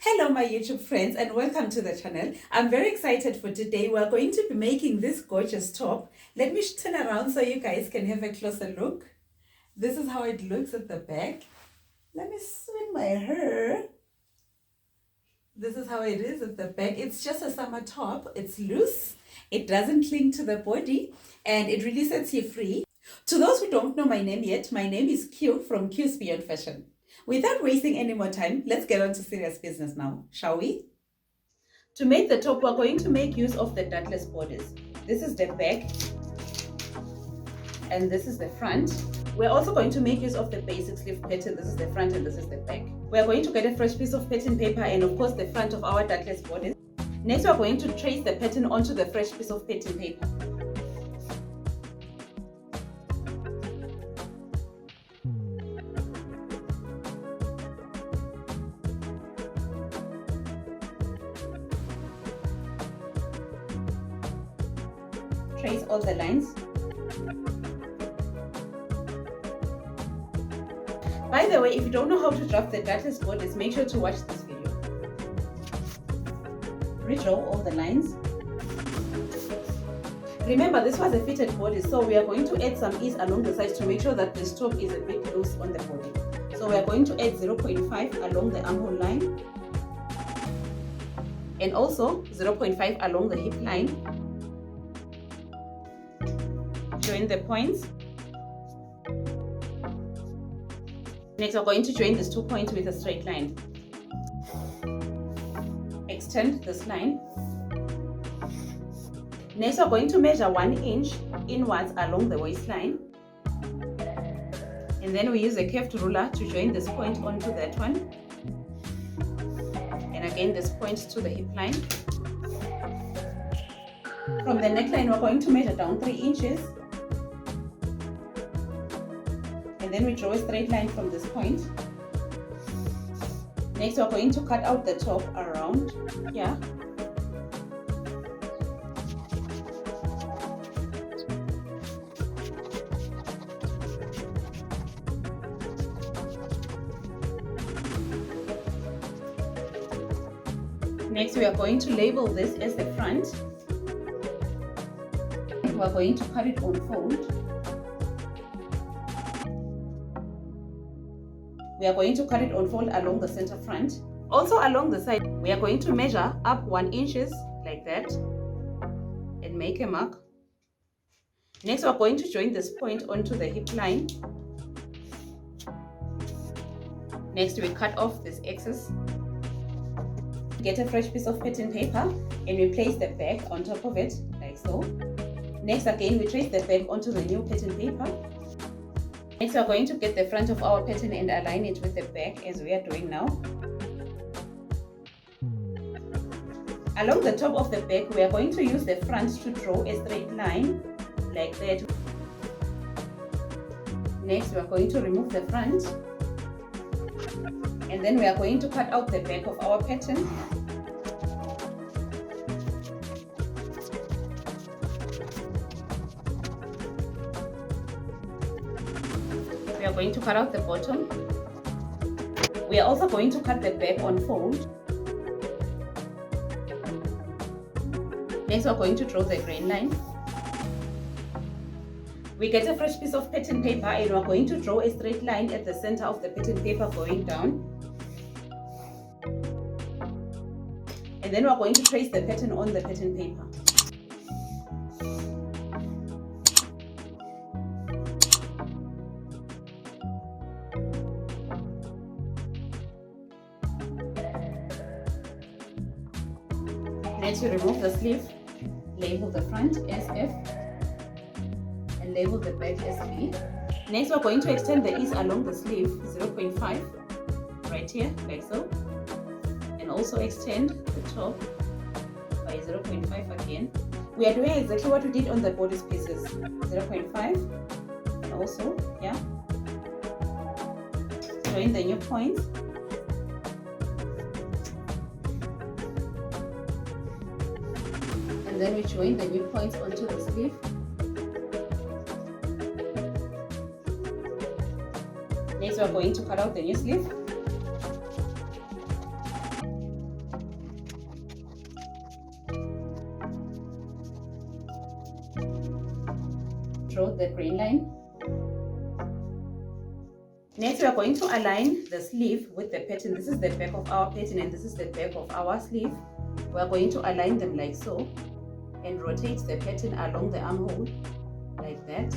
Hello my YouTube friends and welcome to the channel. I'm very excited for today. We're going to be making this gorgeous top. Let me turn around so you guys can have a closer look. This is how it looks at the back. Let me swing my hair. This is how it is at the back. It's just a summer top. It's loose. It doesn't cling to the body and it really sets you free. To those who don't know my name yet, my name is Q from Q's Beyond Fashion. Without wasting any more time, let's get on to serious business now, shall we? To make the top, we're going to make use of the dartless borders. This is the back and this is the front. We're also going to make use of the basic sleeve pattern. This is the front and this is the back. We're going to get a fresh piece of pattern paper and of course the front of our dartless borders. Next, we're going to trace the pattern onto the fresh piece of pattern paper. Trace all the lines. By the way, if you don't know how to draft the dartless borders, make sure to watch this video. Redraw all the lines. Remember, this was a fitted body, so we are going to add some ease along the sides to make sure that this top is a bit loose on the body. So we are going to add 0.5 along the armhole line and also 0.5 along the hip line. Join the points. Next, we're going to join these 2 points with a straight line. Extend this line. Next, we're going to measure 1 inch inwards along the waistline. And then we use a curved ruler to join this point onto that one. And again, this point to the hip line. From the neckline, we're going to measure down 3 inches. And then we draw a straight line from this point. Next, we're going to cut out the top around here. Next, we are going to label this as the front. We're going to cut it on fold. We are going to cut it on fold along the center front. Also along the side, we are going to measure up 1 inches like that and make a mark. Next, we are going to join this point onto the hip line. Next, we cut off this excess. Get a fresh piece of pattern paper and we place the back on top of it like so. Next, again, we trace the back onto the new pattern paper. Next, we are going to get the front of our pattern and align it with the back as we are doing now. Along the top of the back, we are going to use the front to draw a straight line like that. Next, we are going to remove the front. And then we are going to cut out the back of our pattern. We are going to cut out the bottom. We are also going to cut the back on fold. Next, we are going to draw the grain line. We get a fresh piece of pattern paper and we are going to draw a straight line at the center of the pattern paper going down. And then we are going to trace the pattern on the pattern paper. Next, you remove the sleeve, label the front as F and label the back as B. Next, we're going to extend the ease along the sleeve 0.5 right here like so, and also extend the top by 0.5 again. We are doing exactly what we did on the bodice pieces, 0.5 and also yeah, join the new points. And then we join the new points onto the sleeve. Next, we are going to cut out the new sleeve. draw the grain line. Next, we are going to align the sleeve with the pattern. This is the back of our pattern and this is the back of our sleeve. We are going to align them like so and rotate the pattern along the armhole like that.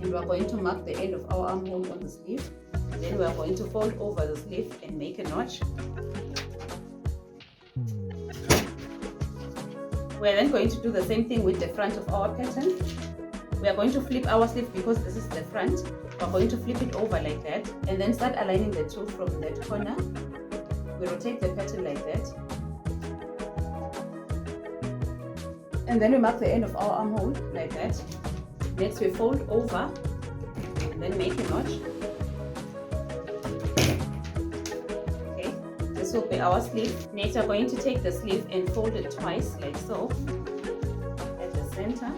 And we are going to mark the end of our armhole on the sleeve. Then we are going to fold over the sleeve and make a notch. We are then going to do the same thing with the front of our pattern. We are going to flip our sleeve because this is the front. We are going to flip it over like that and then start aligning the two from that corner. We rotate the pattern like that. And then we mark the end of our armhole like that. Next we fold over and then make a notch. Okay, this will be our sleeve. Next we are going to take the sleeve and fold it twice like so at the center.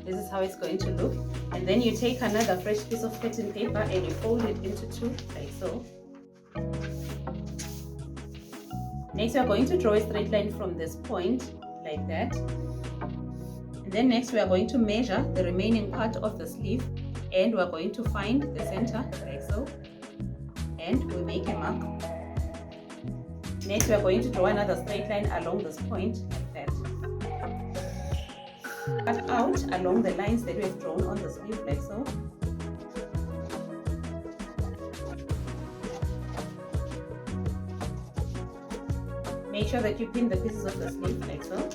This is how it's going to look. And then you take another fresh piece of pattern paper and you fold it into two like so. Next, we are going to draw a straight line from this point like that. And then next, we are going to measure the remaining part of the sleeve and we are going to find the center like so. And we make a mark. Next, we are going to draw another straight line along this point like that. Cut out along the lines that we have drawn on the sleeve like so. Make sure that you pin the pieces of the sleeve like so.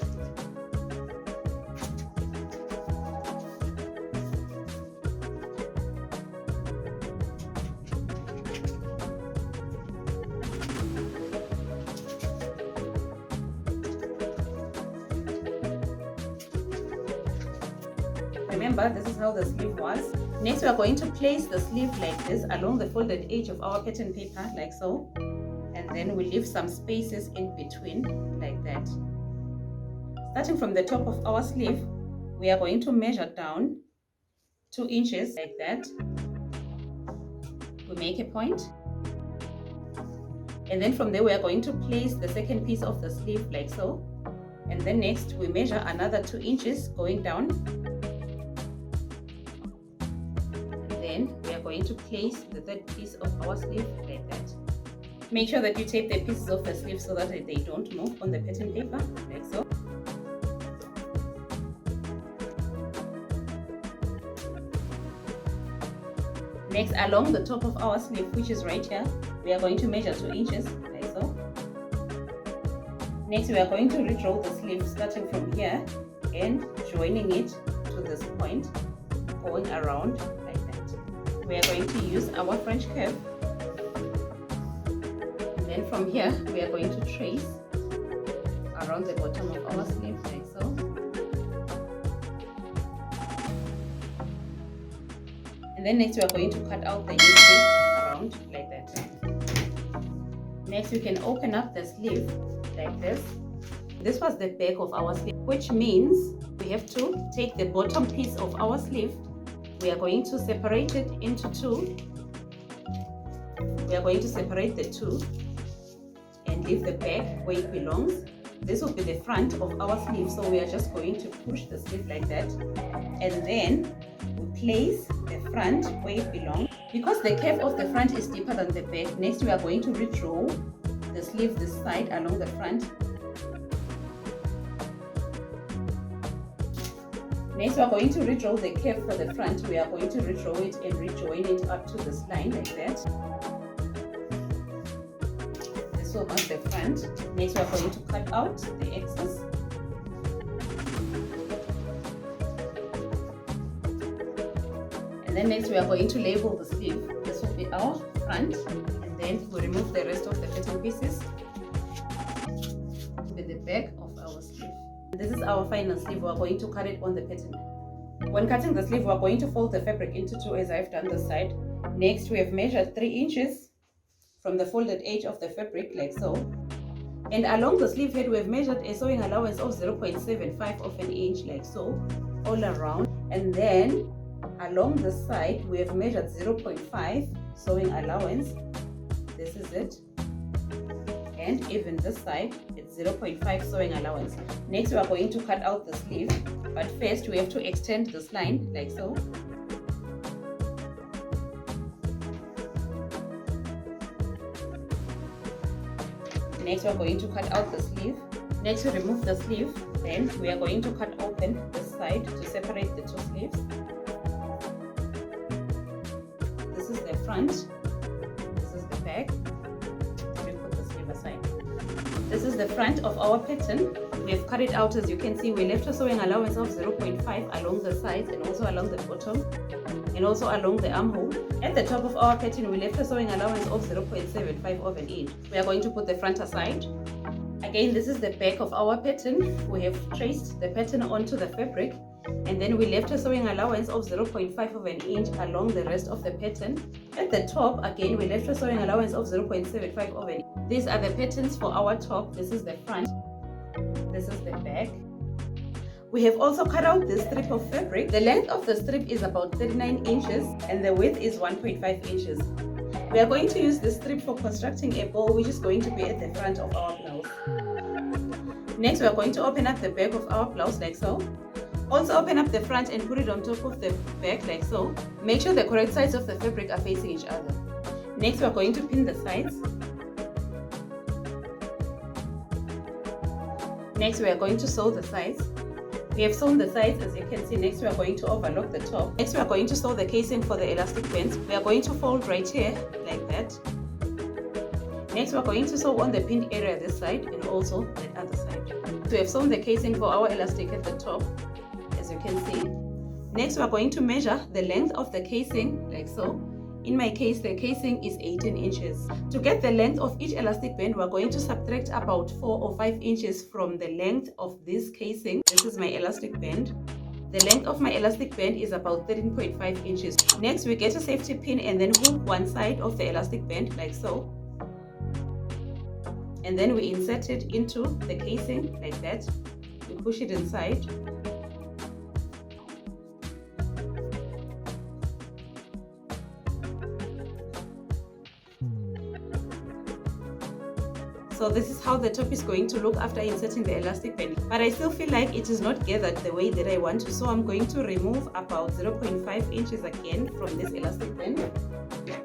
Remember, this is how the sleeve was. Next, we are going to place the sleeve like this along the folded edge of our pattern paper like so. And then we leave some spaces in between like that. Starting from the top of our sleeve, we are going to measure down 2 inches like that. We make a point. And then from there we are going to place the second piece of the sleeve like so. And then next we measure another 2 inches going down. And then we are going to place the third piece of our sleeve like that. Make sure that you tape the pieces of the sleeve so that they don't move on the pattern paper, like so. Next, along the top of our sleeve, which is right here, we are going to measure 2 inches, like so. Next, we are going to redraw the sleeve starting from here and joining it to this point, going around like that. We are going to use our French curve. And from here, we are going to trace around the bottom of our sleeve like so. And then next, we are going to cut out the new sleeve around like that. Next, we can open up the sleeve like this. This was the back of our sleeve, which means we have to take the bottom piece of our sleeve. We are going to separate it into two. We are going to separate the two and leave the back where it belongs. This will be the front of our sleeve, so we are just going to push the sleeve like that, and then we place the front where it belongs. Because the curve of the front is deeper than the back, next we are going to redraw the sleeve this side along the front. Next we are going to redraw the curve for the front. We are going to redraw it and rejoin it up to this line like that. So on the front. Next we are going to cut out the excess. And then next we are going to label the sleeve. This will be our front, and then we remove the rest of the pattern pieces with the back of our sleeve. This is our final sleeve. We are going to cut it on the pattern. When cutting the sleeve, we are going to fold the fabric into two as I've done this side. Next we have measured 3 inches from the folded edge of the fabric like so, and along the sleeve head we have measured a sewing allowance of 0.75 of an inch like so all around, and then along the side we have measured 0.5 sewing allowance, This is it. And even this side, it's 0.5 sewing allowance. Next, we are going to cut out the sleeve, but first we have to extend this line like so. Next, we are going to cut out the sleeve. Next, we remove the sleeve. Then we are going to cut open this side to separate the two sleeves. This is the front. This is the back. We put the sleeve aside. This is the front of our pattern. We have cut it out. As you can see, we left a sewing allowance of 0.5 along the sides and also along the bottom and also along the armhole. At the top of our pattern, we left a sewing allowance of 0.75 of an inch. We are going to put the front aside. Again, this is the back of our pattern. We have traced the pattern onto the fabric, and then we left a sewing allowance of 0.5 of an inch along the rest of the pattern. At the top, again, we left a sewing allowance of 0.75 of an inch. These are the patterns for our top. This is the front. This is the back. We have also cut out this strip of fabric. The length of the strip is about 39 inches and the width is 1.5 inches. We are going to use this strip for constructing a bow, which is going to be at the front of our blouse. Next, we are going to open up the back of our blouse like so. Also open up the front and put it on top of the back like so. Make sure the correct sides of the fabric are facing each other. Next, we are going to pin the sides. Next, we are going to sew the sides. We have sewn the sides, as you can see. Next, we are going to overlock the top. Next, we are going to sew the casing for the elastic bands. We are going to fold right here like that. Next, we are going to sew on the pinned area this side and also the other side. So we have sewn the casing for our elastic at the top, as you can see. Next, we are going to measure the length of the casing like so. In my case, the casing is 18 inches. To get the length of each elastic band, we're going to subtract about 4 or 5 inches from the length of this casing. This is my elastic band. The length of my elastic band is about 13.5 inches. Next, we get a safety pin and then hook one side of the elastic band like so. And then we insert it into the casing like that. We push it inside. So this is how the top is going to look after inserting the elastic band. But I still feel like it is not gathered the way that I want to. So I'm going to remove about 0.5 inches again from this elastic band.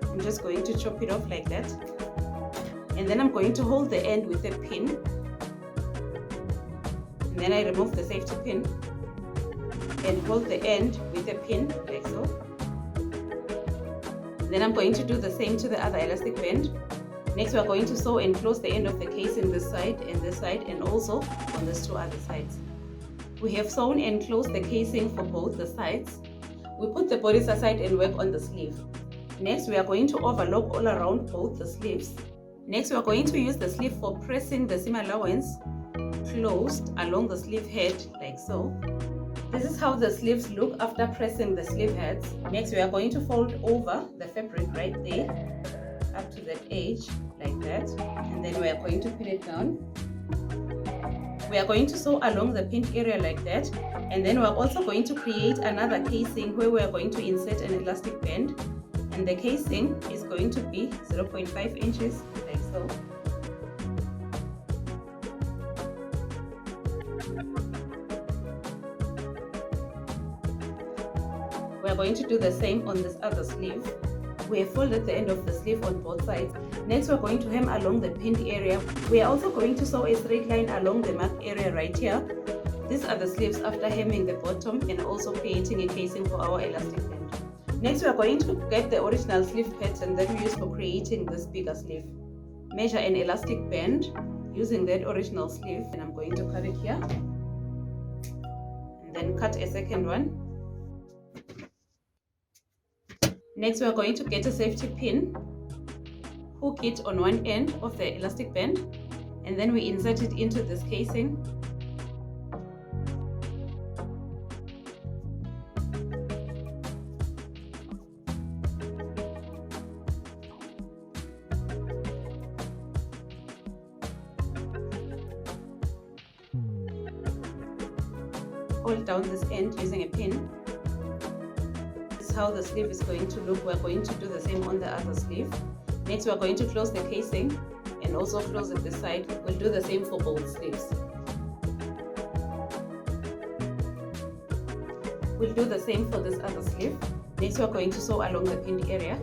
I'm just going to chop it off like that. And then I'm going to hold the end with a pin. And then I remove the safety pin. And hold the end with a pin like so. Then I'm going to do the same to the other elastic band. Next, we are going to sew and close the end of the casing this side and also on these two other sides. We have sewn and closed the casing for both the sides. We put the bodice aside and work on the sleeve. Next, we are going to overlock all around both the sleeves. Next, we are going to use the sleeve for pressing the seam allowance closed along the sleeve head like so. This is how the sleeves look after pressing the sleeve heads. Next, we are going to fold over the fabric right there up to that edge like that, and then we are going to pin it down. We are going to sew along the pinned area like that, and then we are also going to create another casing where we are going to insert an elastic band, and the casing is going to be 0.5 inches like so. We are going to do the same on this other sleeve. We have folded the end of the sleeve on both sides. Next, we're going to hem along the pinned area. We are also going to sew a straight line along the marked area right here. These are the sleeves after hemming the bottom and also creating a casing for our elastic band. Next, we are going to get the original sleeve pattern that we used for creating this bigger sleeve. Measure an elastic band using that original sleeve, and I'm going to cut it here. And then cut a second one. Next, we are going to get a safety pin, hook it on one end of the elastic band, and then we insert it into this casing. Hold down this end using a pin. How the sleeve is going to look. We're going to do the same on the other sleeve. Next, we are going to close the casing and also close it this side. We'll do the same for both sleeves. We'll do the same for this other sleeve. Next, we are going to sew along the pinned area.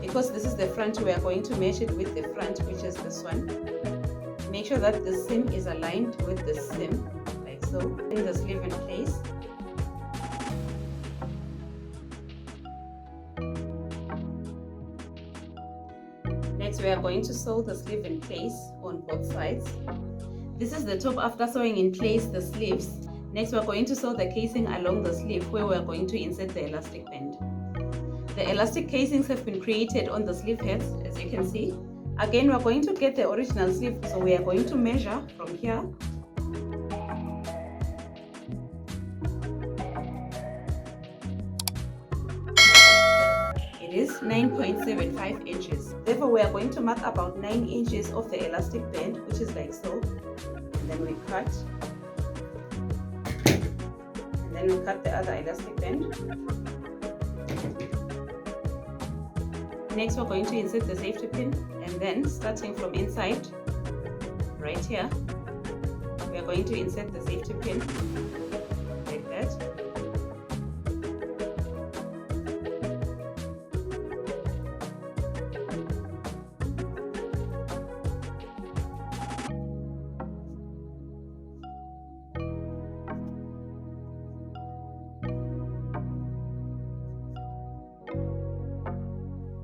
Because this is the front, we are going to measure it with the front, which is this one. Make sure that the seam is aligned with the seam, like so. Pin the sleeve in place. Next, we are going to sew the sleeve in place on both sides. This is the top after sewing in place the sleeves. Next, we are going to sew the casing along the sleeve where we are going to insert the elastic band. The elastic casings have been created on the sleeve heads, as you can see. Again, we are going to get the original sleeve, so we are going to measure from here. It is 9.75 inches. Therefore, we are going to mark about 9 inches of the elastic band, which is like so. And then we cut. And then we cut the other elastic band. Next, we're going to insert the safety pin, and then starting from inside, right here, we are going to insert the safety pin like that.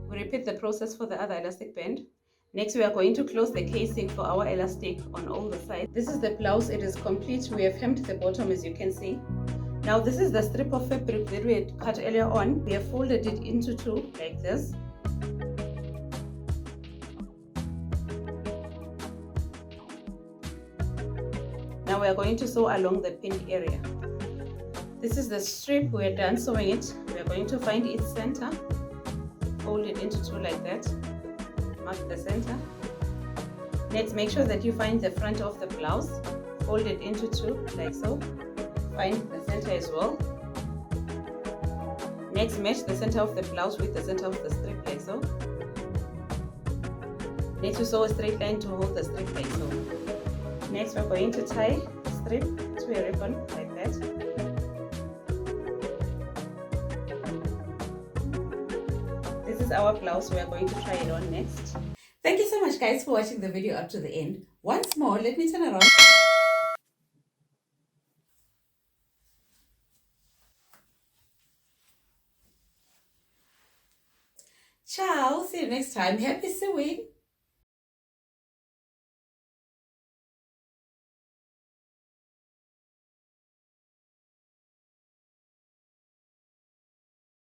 We repeat the process for the other elastic band. Next, we are going to close the casing for our elastic on all the sides. This is the blouse. It is complete. We have hemmed the bottom, as you can see. Now, this is the strip of fabric that we had cut earlier on. We have folded it into two like this. Now we are going to sew along the pinned area. This is the strip. We are done sewing it. We are going to find its center. Fold it into two like that. Mark the center. Next, make sure that you find the front of the blouse. Fold it into two like so. Find the center as well. Next, match the center of the blouse with the center of the strip like so. Next, you sew a straight line to hold the strip like so. Next, we're going to tie the strip to a ribbon like that. This is our blouse. We are going to try it on next. Thank you so much, guys, for watching the video up to the end. Once more, let me turn around. Ciao. See you next time. Happy sewing.